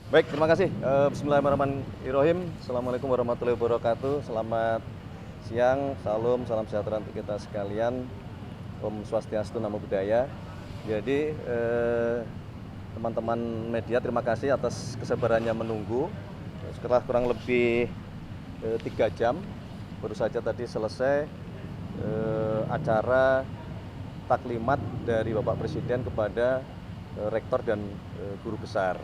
Baik, terima kasih. Bismillahirrahmanirrahim. Assalamualaikum warahmatullahi wabarakatuh. Selamat siang, salam sejahtera untuk kita sekalian. Om Swastiastu, Namo Buddhaya. Jadi teman-teman media, terima kasih atas kesabarannya menunggu. Setelah kurang lebih 3 jam, baru saja tadi selesai acara taklimat dari Bapak Presiden kepada Rektor dan Guru Besar.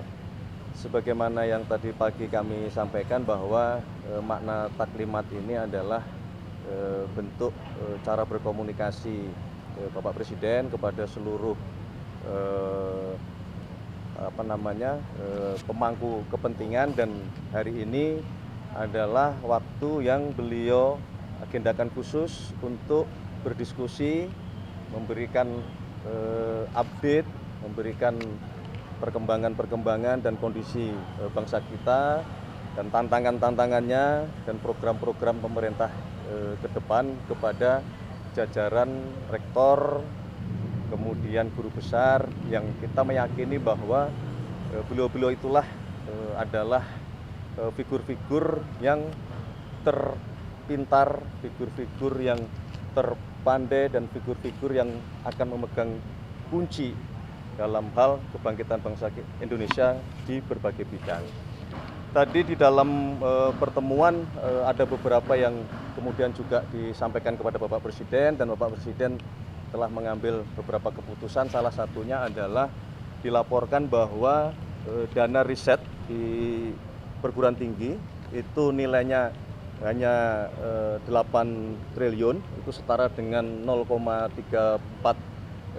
Sebagaimana yang tadi pagi kami sampaikan bahwa makna taklimat ini adalah bentuk cara berkomunikasi Bapak Presiden kepada seluruh pemangku kepentingan, dan hari ini adalah waktu yang beliau agendakan khusus untuk berdiskusi, memberikan update, memberikan perkembangan dan kondisi bangsa kita dan tantangannya dan program-program pemerintah ke depan kepada jajaran rektor, kemudian guru besar, yang kita meyakini bahwa beliau-beliau itulah adalah figur-figur yang terpintar, figur-figur yang terpandai, dan figur-figur yang akan memegang kunci dalam hal kebangkitan bangsa Indonesia di berbagai bidang. Tadi di dalam pertemuan ada beberapa yang kemudian juga disampaikan kepada Bapak Presiden, dan Bapak Presiden telah mengambil beberapa keputusan. Salah satunya adalah dilaporkan bahwa dana riset di perguruan tinggi itu nilainya hanya 8 triliun, itu setara dengan 0,34%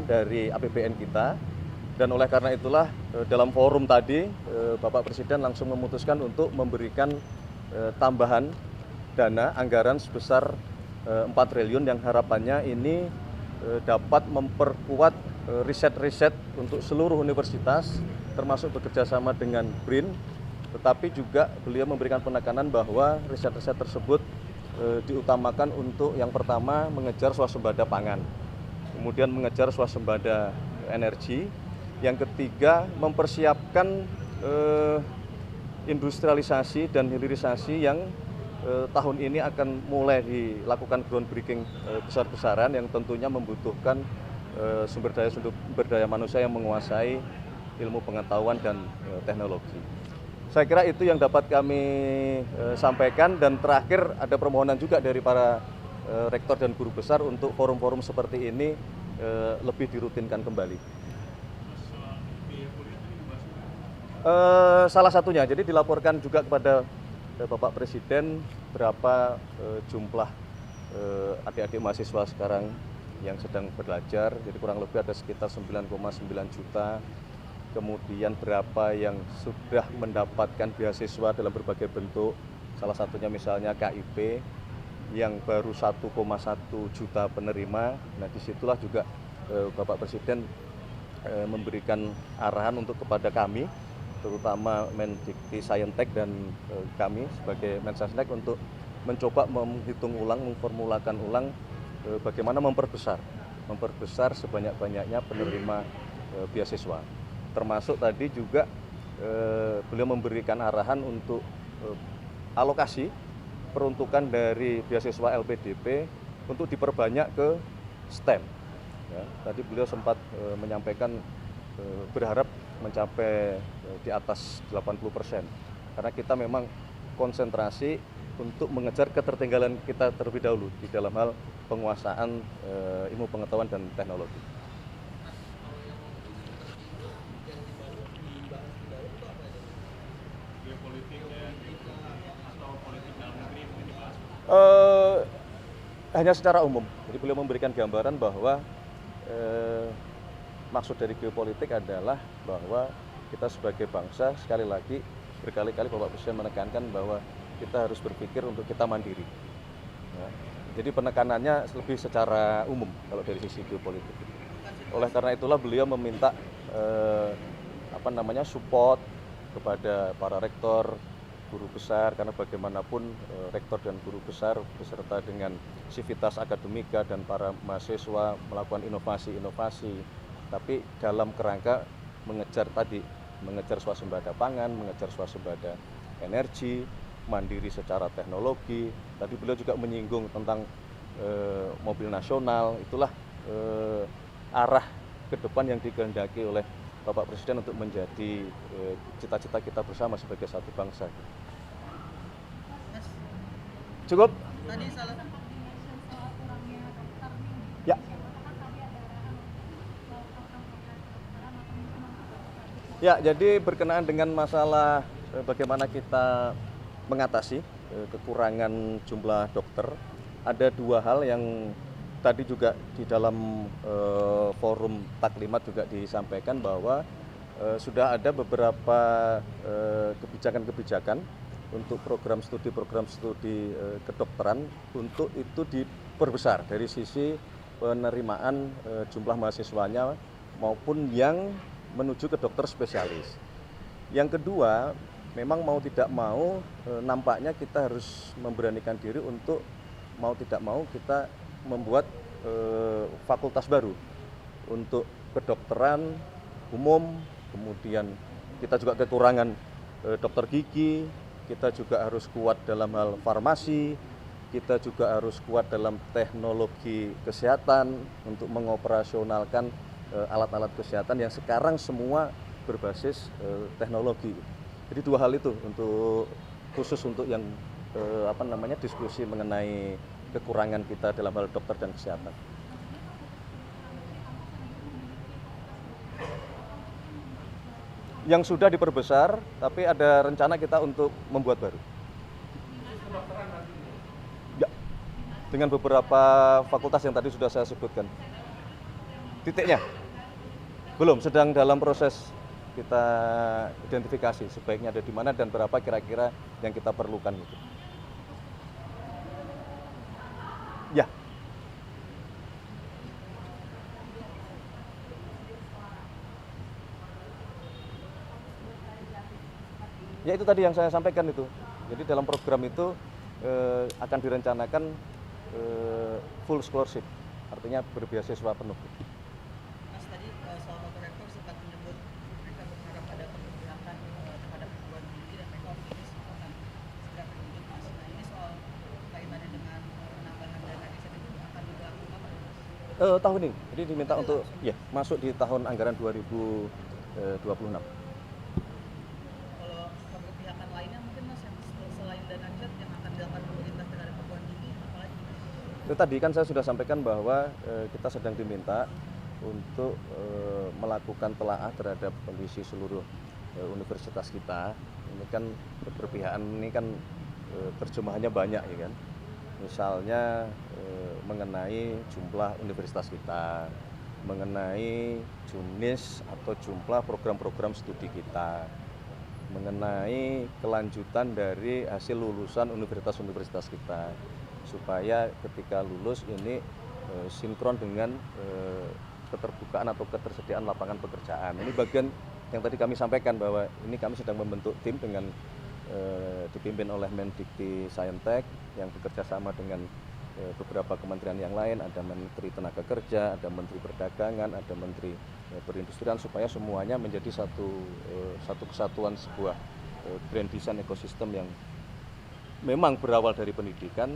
dari APBN kita. Dan oleh karena itulah dalam forum tadi Bapak Presiden langsung memutuskan untuk memberikan tambahan dana anggaran sebesar 4 triliun yang harapannya ini dapat memperkuat riset-riset untuk seluruh universitas, termasuk bekerjasama dengan BRIN. Tetapi juga beliau memberikan penekanan bahwa riset-riset tersebut diutamakan untuk yang pertama mengejar swasembada pangan, kemudian mengejar swasembada energi, yang ketiga mempersiapkan industrialisasi dan hilirisasi yang tahun ini akan mulai dilakukan groundbreaking besar-besaran, yang tentunya membutuhkan sumber daya manusia yang menguasai ilmu pengetahuan dan teknologi. Saya kira itu yang dapat kami sampaikan, dan terakhir ada permohonan juga dari para rektor dan guru besar untuk forum-forum seperti ini lebih dirutinkan kembali. Salah satunya, jadi dilaporkan juga kepada Bapak Presiden berapa jumlah adik-adik mahasiswa sekarang yang sedang belajar, jadi kurang lebih ada sekitar 9,9 juta. Kemudian berapa yang sudah mendapatkan beasiswa dalam berbagai bentuk, salah satunya misalnya KIP yang baru 1,1 juta penerima. Nah, disitulah juga Bapak Presiden memberikan arahan untuk kepada kami, terutama Mendikti Saintek dan kami sebagai Mensesnek, untuk mencoba menghitung ulang, memformulakan ulang bagaimana memperbesar sebanyak-banyaknya penerima beasiswa. Termasuk tadi juga beliau memberikan arahan untuk alokasi peruntukan dari beasiswa LPDP untuk diperbanyak ke STEM. Ya, tadi beliau sempat menyampaikan berharap mencapai di atas 80%, karena kita memang konsentrasi untuk mengejar ketertinggalan kita terlebih dahulu di dalam hal penguasaan ilmu pengetahuan dan teknologi. Hanya secara umum, jadi beliau memberikan gambaran bahwa maksud dari geopolitik adalah bahwa kita sebagai bangsa, sekali lagi berkali-kali Bapak Presiden menekankan bahwa kita harus berpikir untuk kita mandiri. Ya, jadi penekanannya lebih secara umum kalau dari sisi geopolitik. Oleh karena itulah beliau meminta support kepada para rektor, guru besar, karena bagaimanapun rektor dan guru besar beserta dengan sivitas akademika dan para mahasiswa melakukan inovasi-inovasi, tapi dalam kerangka mengejar tadi mengejar swasembada pangan, mengejar swasembada energi, mandiri secara teknologi. Tadi beliau juga menyinggung tentang mobil nasional. Itulah arah ke depan yang dikehendaki oleh Bapak Presiden untuk menjadi cita-cita kita bersama sebagai satu bangsa. Cukup? Tadi salah Ya. Ya, jadi berkenaan dengan masalah bagaimana kita mengatasi kekurangan jumlah dokter, ada dua hal yang tadi juga di dalam forum Taklimat juga disampaikan bahwa sudah ada beberapa kebijakan-kebijakan untuk program studi kedokteran untuk itu diperbesar dari sisi penerimaan jumlah mahasiswanya maupun yang menuju ke dokter spesialis. Yang kedua, memang mau tidak mau nampaknya kita harus memberanikan diri untuk mau tidak mau kita membuat fakultas baru untuk kedokteran umum, kemudian kita juga kekurangan dokter gigi, kita juga harus kuat dalam hal farmasi, kita juga harus kuat dalam teknologi kesehatan untuk mengoperasionalkan alat-alat kesehatan yang sekarang semua berbasis teknologi. Jadi dua hal itu untuk khusus untuk yang diskusi mengenai kekurangan kita dalam hal dokter dan kesehatan. Yang sudah diperbesar, tapi ada rencana kita untuk membuat baru. Ya, dengan beberapa fakultas yang tadi sudah saya sebutkan. Titiknya belum, sedang dalam proses kita identifikasi sebaiknya ada di mana dan berapa kira-kira yang kita perlukan gitu. Ya. Ya itu tadi yang saya sampaikan itu. Jadi dalam program itu akan direncanakan full scholarship, artinya berbeasiswa penuh. Mas tadi soal Bapak Rektor sempat menyebut mereka berharap ada pemberpihakan terhadap perguruan tinggi dan mereka optimis akan segera terwujud Mas. Nah ini soal kaitannya dengan penambahan dana riset itu akan dilakukan Mas? Tahun ini, jadi diminta untuk ya masuk di tahun anggaran 2026. Kalau pemberpihakan lainnya mungkin Mas yang selain dana riset yang akan dilakukan pemerintah terhadap perguruan tinggi apalagi? Itu tadi kan saya sudah sampaikan bahwa kita sedang diminta untuk melakukan telaah terhadap kondisi seluruh universitas kita. Ini kan keberpihakan ini kan terjemahannya banyak ya kan. Misalnya mengenai jumlah universitas kita, mengenai jenis atau jumlah program-program studi kita, mengenai kelanjutan dari hasil lulusan universitas-universitas kita, supaya ketika lulus ini sinkron dengan keterbukaan atau ketersediaan lapangan pekerjaan. Ini bagian yang tadi kami sampaikan bahwa ini kami sedang membentuk tim dengan dipimpin oleh Mendikti Saintek yang bekerja sama dengan beberapa kementerian yang lain, ada Menteri Tenaga Kerja, ada Menteri Perdagangan, ada Menteri Perindustrian, supaya semuanya menjadi satu kesatuan sebuah grand design ekosistem yang memang berawal dari pendidikan,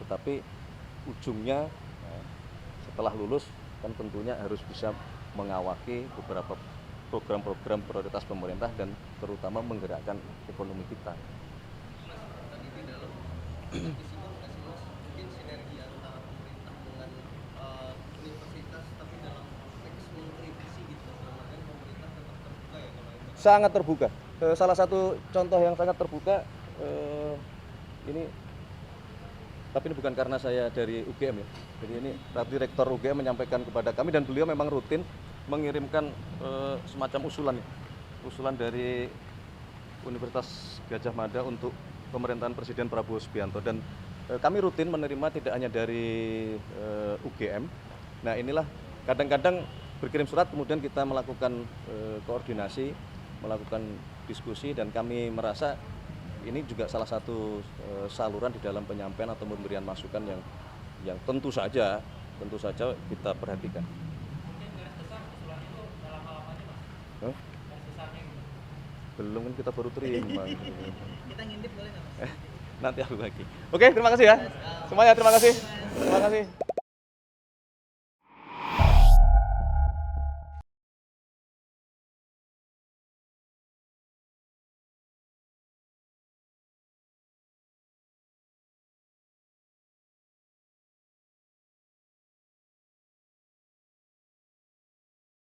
tetapi ujungnya setelah lulus kan tentunya harus bisa mengawaki beberapa program-program prioritas pemerintah dan terutama menggerakkan ekonomi kita. Tadi di dalam disinggung nggak sih Mas, mungkin sinergi antara pemerintah dengan universitas, tapi dalam konteks mengkritisi gitu, dalam artian pemerintah tetap terbuka ya kalau itu? Sangat terbuka. Salah satu contoh yang sangat terbuka ini, tapi ini bukan karena saya dari UGM ya. Jadi ini tadi Rektor UGM menyampaikan kepada kami dan beliau memang rutin mengirimkan semacam usulan dari Universitas Gadjah Mada untuk pemerintahan Presiden Prabowo Subianto, dan kami rutin menerima tidak hanya dari UGM. Nah inilah kadang-kadang berkirim surat kemudian kita melakukan koordinasi, melakukan diskusi, dan kami merasa ini juga salah satu saluran di dalam penyampaian atau pemberian masukan yang tentu saja kita perhatikan. Mungkin garis besar usulan itu dalam hal apa aja Mas? Garis besarnya gitu. Belum kan kita baru terima. Kita ngintip boleh nggak mas? Nanti aku bagi. Oke, terima kasih ya. Semuanya terima kasih. Terima kasih.